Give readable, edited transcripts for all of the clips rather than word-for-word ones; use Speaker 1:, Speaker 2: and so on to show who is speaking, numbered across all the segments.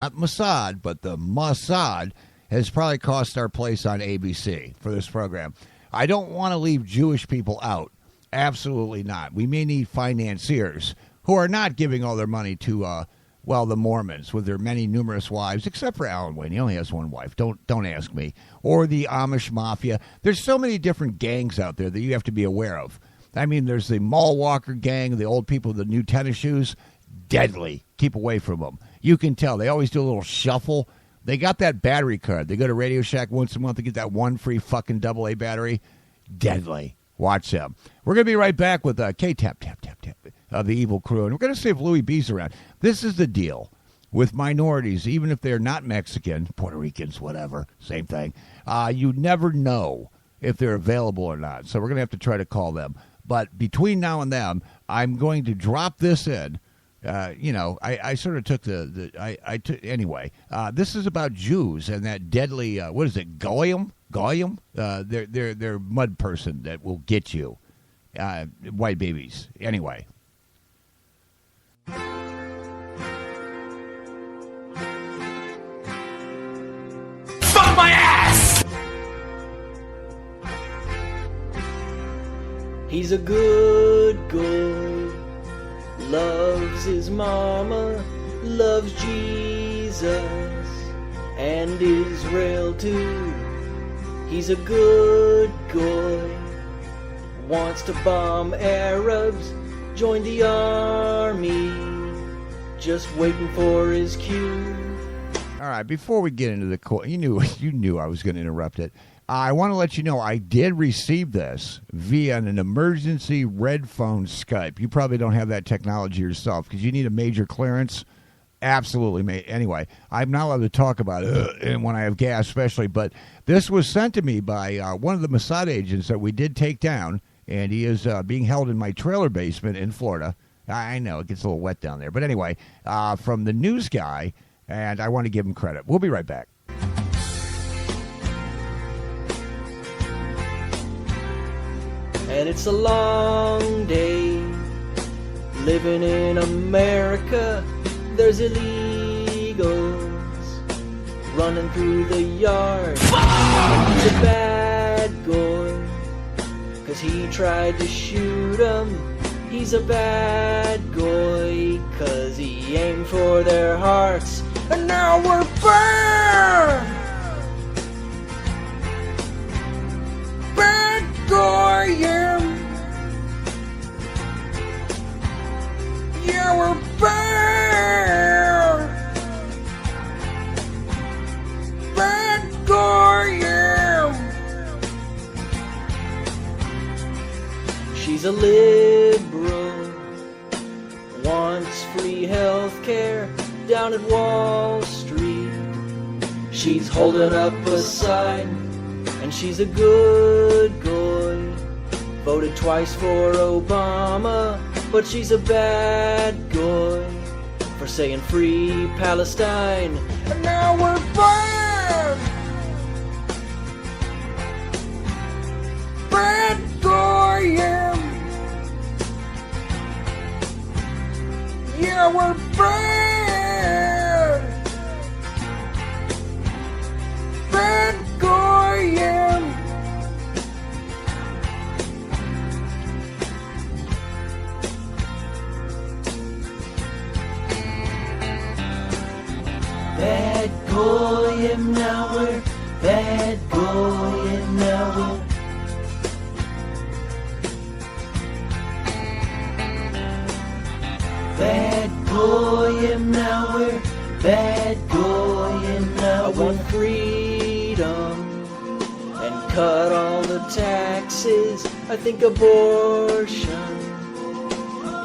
Speaker 1: not Mossad, but the Mossad has probably cost our place on ABC for this program. I don't want to leave Jewish people out. Absolutely not. We may need financiers who are not giving all their money to, the Mormons with their many numerous wives, except for Alan Wayne. He only has one wife. Don't ask me. Or the Amish Mafia. There's so many different gangs out there that you have to be aware of. I mean, there's the mall walker gang, the old people with the new tennis shoes. Deadly. Keep away from them. You can tell. They always do a little shuffle. They got that battery card. They go to Radio Shack once a month to get that one free fucking AA battery. Deadly. Watch them. We're going to be right back with KTap, the evil crew. And we're going to see if Louie B's around. This is the deal with minorities, even if they're not Mexican, Puerto Ricans, whatever, same thing. You never know if they're available or not. So we're going to have to try to call them. But between now and then, I'm going to drop this in. I sort of took anyway. This is about Jews and that deadly, what is it, Goyim? They're mud person that will get you. White babies. Anyway.
Speaker 2: Fuck my ass!
Speaker 3: He's a good boy, loves his mama, loves Jesus and Israel too. He's a good boy, wants to bomb Arabs, join the army, just waiting for his cue.
Speaker 1: All right, before we get into the call, you knew I was going to interrupt it. I want to let you know I did receive this via an emergency red phone Skype. You probably don't have that technology yourself because you need a major clearance. Absolutely. Anyway, I'm not allowed to talk about it and when I have gas especially, but this was sent to me by one of the Mossad agents that we did take down, and he is being held in my trailer basement in Florida. I know, it gets a little wet down there. But anyway, from the news guy, and I want to give him credit. We'll be right back.
Speaker 3: And it's a long day living in America. There's illegals running through the yard. He's a bad boy, 'cause he tried to shoot 'em. He's a bad boy, 'cause he aimed for their hearts. And now we're burned! Bad boy, yeah! Yeah, we're burned! Bad boy, yeah! She's a liberal, wants free health care down at Wall Street. She's holding up a sign, and she's a good boy. Voted twice for Obama, but she's a bad boy for saying free Palestine. And now we're burned! Bad boy, yeah! Yeah, we're burned! Bad boy, yeah! Bad goyim now we're bad goyim now we're bad goyim now we're bad goyim now. I want freedom and cut all the taxes. I think abortion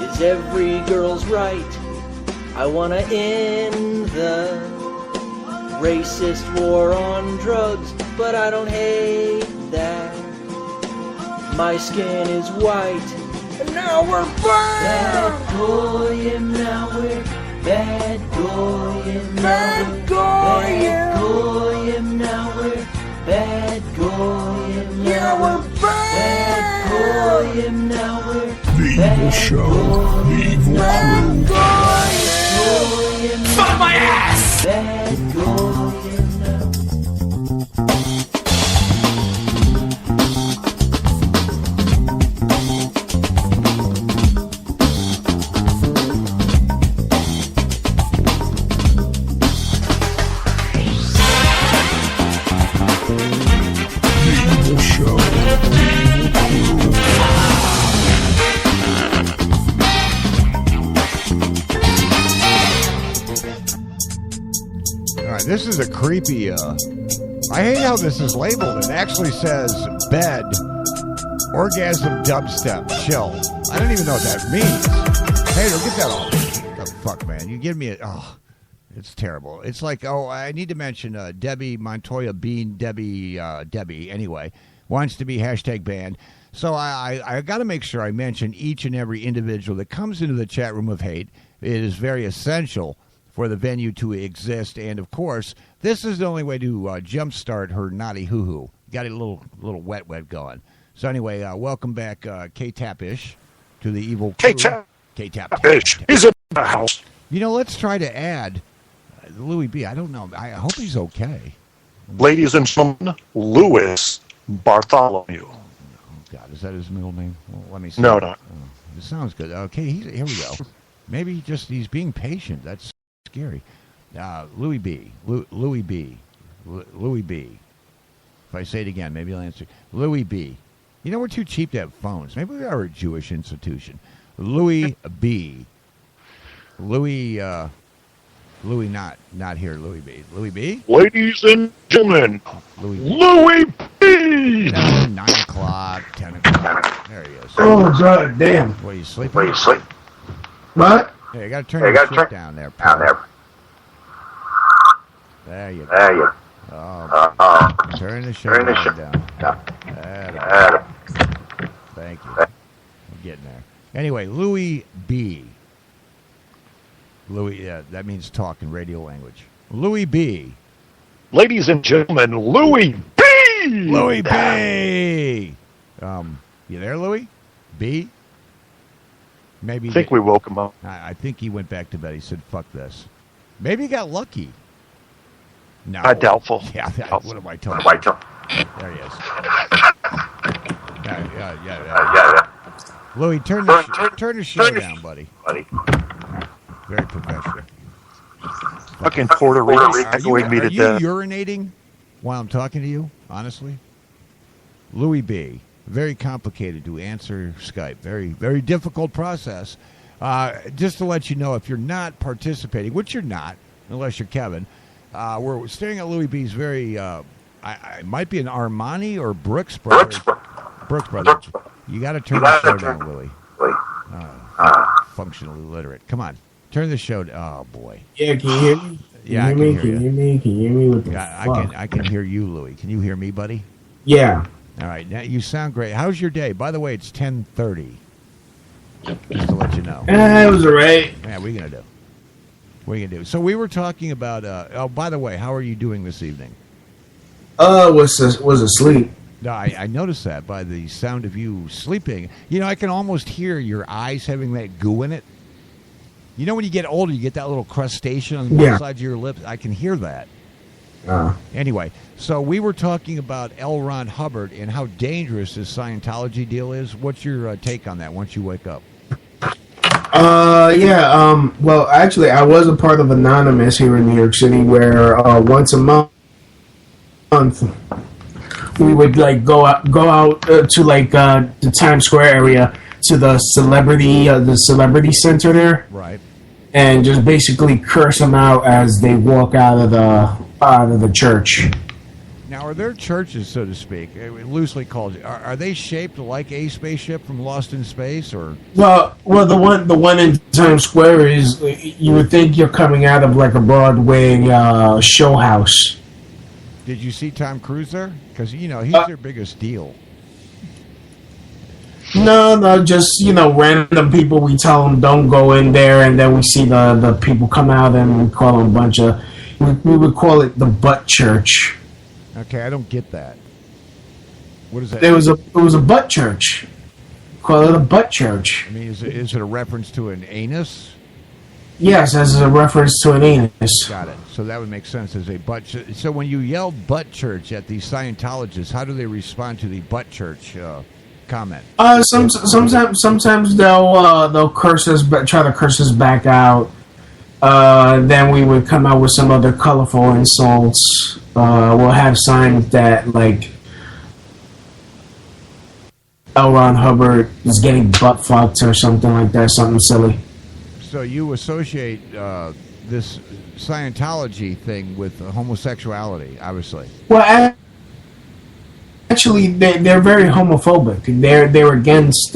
Speaker 3: is every girl's right. I want to end the racist war on drugs, but I don't hate that. My skin is white, and now we're burned! Bad goyim, now we're bad goyim, bad goyim, now we're bad goyim, yeah, we're bad goyim, now we're
Speaker 4: The Evil Show, The Evil Crew.
Speaker 2: Fuck my ass!
Speaker 3: bad going now.
Speaker 1: This is a creepy, I hate how this is labeled. It actually says bed, orgasm dubstep, chill. I don't even know what that means. Hey, get that off. What the fuck, man? You give me a, it's terrible. It's like, I need to mention Debbie Montoya Bean, Debbie, anyway, wants to be hashtag banned. So I got to make sure I mention each and every individual that comes into the chat room of hate. It is very essential for the venue to exist, and of course, this is the only way to jumpstart her naughty hoo-hoo. Got a little wet going. So anyway, welcome back, KTap-ish, to the evil crew.
Speaker 4: KTap-ish. He's in the house.
Speaker 1: You know, let's try to add Louie B. I don't know. I hope he's okay.
Speaker 4: Ladies and gentlemen, Louis Bartholomew.
Speaker 1: Oh, God, is that his middle name? Well, let me see.
Speaker 4: No.
Speaker 1: It sounds good. Okay, here we go. Maybe he's being patient. That's scary. Louie B. Louie B. Louie B. If I say it again, maybe I'll answer. Louie B. You know, we're too cheap to have phones. Maybe we are a Jewish institution. Louie B. Louie not here, Louie B. Louie B?
Speaker 4: Ladies and gentlemen,
Speaker 1: Louie
Speaker 4: B.
Speaker 1: 9 o'clock, 10 o'clock. There he is.
Speaker 5: Oh, God damn.
Speaker 1: What, are you sleeping?
Speaker 5: What?
Speaker 1: Hey, I got to turn your shit down there. There you go. Oh, turn the shit down. Thank you. I'm getting there. Anyway, Louie B. Louie, that means talk in radio language. Louie B.
Speaker 4: Ladies and gentlemen, Louie B.
Speaker 1: Louie B. You there, Louie? B? Maybe.
Speaker 4: I think we woke him up.
Speaker 1: I think he went back to bed. He said, fuck this. Maybe he got lucky. No.
Speaker 4: Doubtful.
Speaker 1: Yeah,
Speaker 4: doubtful.
Speaker 1: What am I talking about? There he is. Yeah. Louie, turn the show down, buddy. Very professional.
Speaker 4: Fucking Puerto Rico echoing me to death.
Speaker 1: Are you urinating while I'm talking to you, honestly? Louie B. Very complicated to answer Skype. Very, very difficult process. Just to let you know, if you're not participating, which you're not, unless you're Kevin, we're staring at Louie B's very, I might be an Armani or Brooks Brothers. Brooks Brothers. You got to turn the show down, Louie. Functionally illiterate. Come on. Turn the show down. Oh, boy.
Speaker 5: Yeah, can you hear me?
Speaker 1: Yeah, I can hear you.
Speaker 5: Can you hear me? What the fuck?
Speaker 1: I can hear you, Louie. Can you hear me, buddy?
Speaker 5: Yeah.
Speaker 1: All right. Now, you sound great. How's your day? By the way, it's 10:30. Just to let you know.
Speaker 5: It was all right.
Speaker 1: Yeah, what are you going to do? What are you going to do? So we were talking about, by the way, how are you doing this evening?
Speaker 5: Was asleep.
Speaker 1: No, I noticed that by the sound of you sleeping. You know, I can almost hear your eyes having that goo in it. You know, when you get older, you get that little crustation on both sides of your lips. I can hear that. Anyway, so we were talking about L. Ron Hubbard and how dangerous this Scientology deal is. What's your take on that once you wake up?
Speaker 5: Well, actually, I was a part of Anonymous here in New York City where once a month we would like go out to like the Times Square area to the celebrity center there,
Speaker 1: right?
Speaker 5: And just basically curse them out as they walk out of the church.
Speaker 1: Now, are there churches, so to speak, loosely called? Are they shaped like a spaceship from Lost in Space, or?
Speaker 5: Well, the one in Times Square is you would think you're coming out of like a Broadway show house.
Speaker 1: Did you see Tom Cruise there? Because he's their biggest deal.
Speaker 5: No, just random people. We tell them don't go in there, and then we see the people come out, and we call them a bunch of. We would call it the butt church.
Speaker 1: Okay, I don't get that. What is that?
Speaker 5: It was a butt church. Call it a butt church.
Speaker 1: I mean, is it a reference to an anus?
Speaker 5: Yes, as a reference to an anus.
Speaker 1: Got it. So that would make sense as a butt. So when you yell "butt church" at these Scientologists, how do they respond to the butt church comment?
Speaker 5: Sometimes they'll curse us, but try to curse us back out. Then we would come out with some other colorful insults. We'll have signs that like L. Ron Hubbard is getting butt fucked or something like that, something silly.
Speaker 1: So you associate this Scientology thing with homosexuality, obviously.
Speaker 5: Well, actually, they're very homophobic. They're against.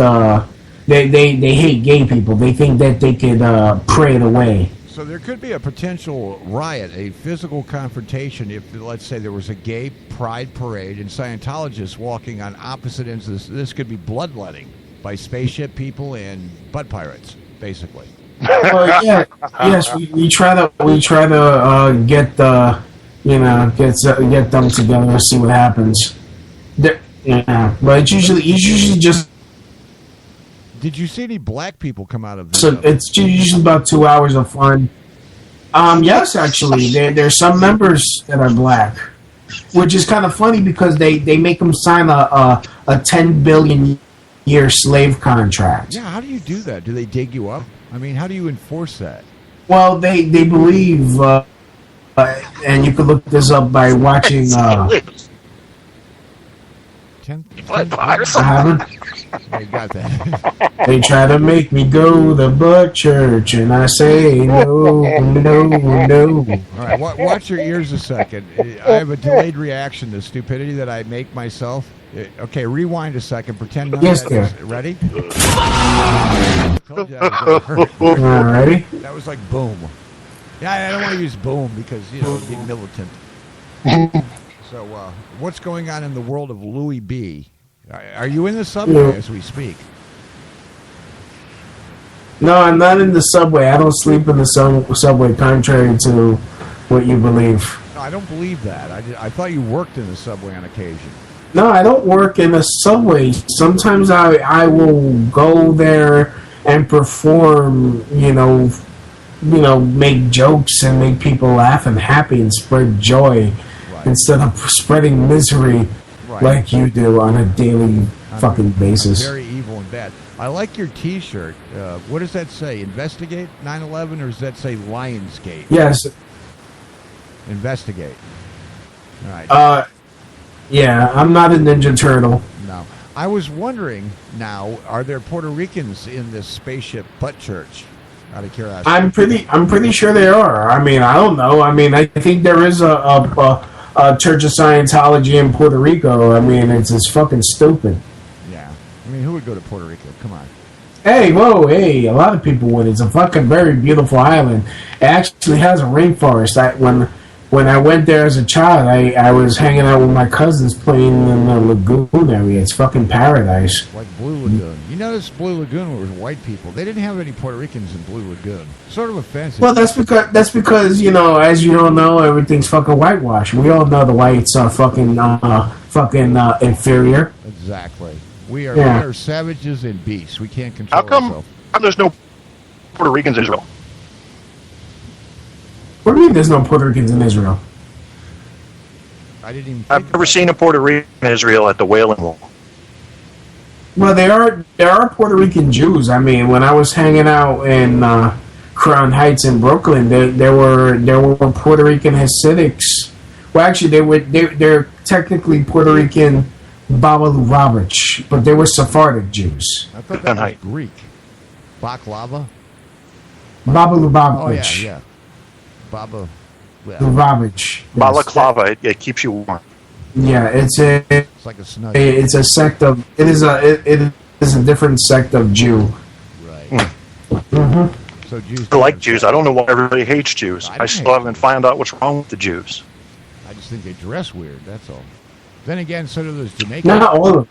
Speaker 5: They hate gay people. They think that they could pray it away.
Speaker 1: So there could be a potential riot, a physical confrontation, if, let's say, there was a gay pride parade and Scientologists walking on opposite ends of this. This could be bloodletting by spaceship people and butt pirates, basically.
Speaker 5: Well, yeah, yes, we try to get get them together and see what happens. Yeah, but it's usually just.
Speaker 1: Did you see any black people come out of this?
Speaker 5: So it's usually about 2 hours of fun. Yes, actually, there's some members that are black, which is kind of funny because they make them sign a 10 billion year slave contract.
Speaker 1: Yeah, how do you do that? Do they dig you up? I mean, how do you enforce that?
Speaker 5: Well, they believe, and you can look this up by watching.
Speaker 1: 10
Speaker 5: I
Speaker 1: They got that.
Speaker 5: They try to make me go to butt church, and I say no.
Speaker 1: All right, watch your ears a second. I have a delayed reaction to stupidity that I make myself. Okay, rewind a second. Pretend none
Speaker 5: Yes,
Speaker 1: of that
Speaker 5: sir.
Speaker 1: is- Ready?
Speaker 5: Alrighty.
Speaker 1: That was like boom. Yeah, I don't want to use boom because, it'd be militant. So, what's going on in the world of Louie B? Are you in the subway as we speak?
Speaker 5: No, I'm not in the subway. I don't sleep in the subway, contrary to what you believe.
Speaker 1: No, I don't believe that. I thought you worked in the subway on occasion.
Speaker 5: No, I don't work in a subway. Sometimes I will go there and perform, make jokes and make people laugh and happy and spread joy instead of spreading misery like you do on a daily fucking basis.
Speaker 1: Very evil and bad. I like your T-shirt. What does that say? Investigate 9/11, or does that say Lionsgate?
Speaker 5: Yes.
Speaker 1: Investigate. All right.
Speaker 5: Yeah, I'm not a Ninja Turtle.
Speaker 1: No. I was wondering now, are there Puerto Ricans in this spaceship butt church? Out of curiosity.
Speaker 5: I'm pretty sure there are. I mean, I don't know. I mean, I think there is a Church of Scientology in Puerto Rico. I mean, it's fucking stupid.
Speaker 1: Yeah. I mean, who would go to Puerto Rico? Come on.
Speaker 5: Hey, a lot of people would. It's a fucking very beautiful island. It actually has a rainforest. When I went there as a child, I was hanging out with my cousins playing in the lagoon area. It's fucking paradise.
Speaker 1: Like Blue Lagoon. You notice Blue Lagoon was white people. They didn't have any Puerto Ricans in Blue Lagoon. Sort of offensive.
Speaker 5: Well, that's because as you don't know, everything's fucking whitewashed. We all know the whites are fucking inferior.
Speaker 1: Exactly. We are savages and beasts. We can't control ourselves.
Speaker 4: How come there's no Puerto Ricans in Israel?
Speaker 5: What do you mean there's no Puerto Ricans in Israel?
Speaker 1: I didn't even.
Speaker 4: I've never seen a Puerto Rican in Israel at the Wailing Wall.
Speaker 5: Well, there are Puerto Rican Jews. I mean, when I was hanging out in Crown Heights in Brooklyn, there were Puerto Rican Hasidics. Well, actually, they're technically Puerto Rican Baba Lubavitch, but they were Sephardic Jews.
Speaker 1: I thought that was Greek. Baklava?
Speaker 5: Baba
Speaker 1: Oh,
Speaker 5: Lubavitch.
Speaker 1: yeah. Baba. Well,
Speaker 5: Lubavitch. Yes.
Speaker 4: Balaclava, it keeps you warm.
Speaker 5: Yeah, it's
Speaker 1: like a snug.
Speaker 5: It's a sect of. It is a different sect of Jew.
Speaker 1: Right.
Speaker 5: Mm-hmm.
Speaker 1: So Jews.
Speaker 4: I like Jews. I don't know why everybody hates Jews.
Speaker 1: I
Speaker 4: I still haven't found out what's wrong with the Jews.
Speaker 1: I just think they dress weird. That's all. Then again, so do those Jamaicans.
Speaker 5: Not all of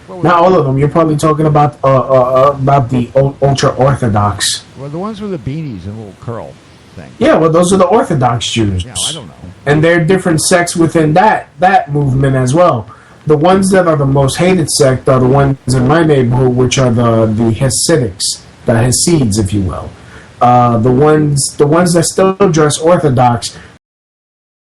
Speaker 5: them. Not all of them. You're probably talking about the ultra orthodox.
Speaker 1: Well, the ones with the beanies and a little curl thing.
Speaker 5: Yeah, well, those are the Orthodox Jews.
Speaker 1: Yeah, I don't know.
Speaker 5: And there are different sects within that movement as well. The ones that are the most hated sect are the ones in my neighborhood, which are the Hasidics, the Hasids, if you will. The ones that still dress Orthodox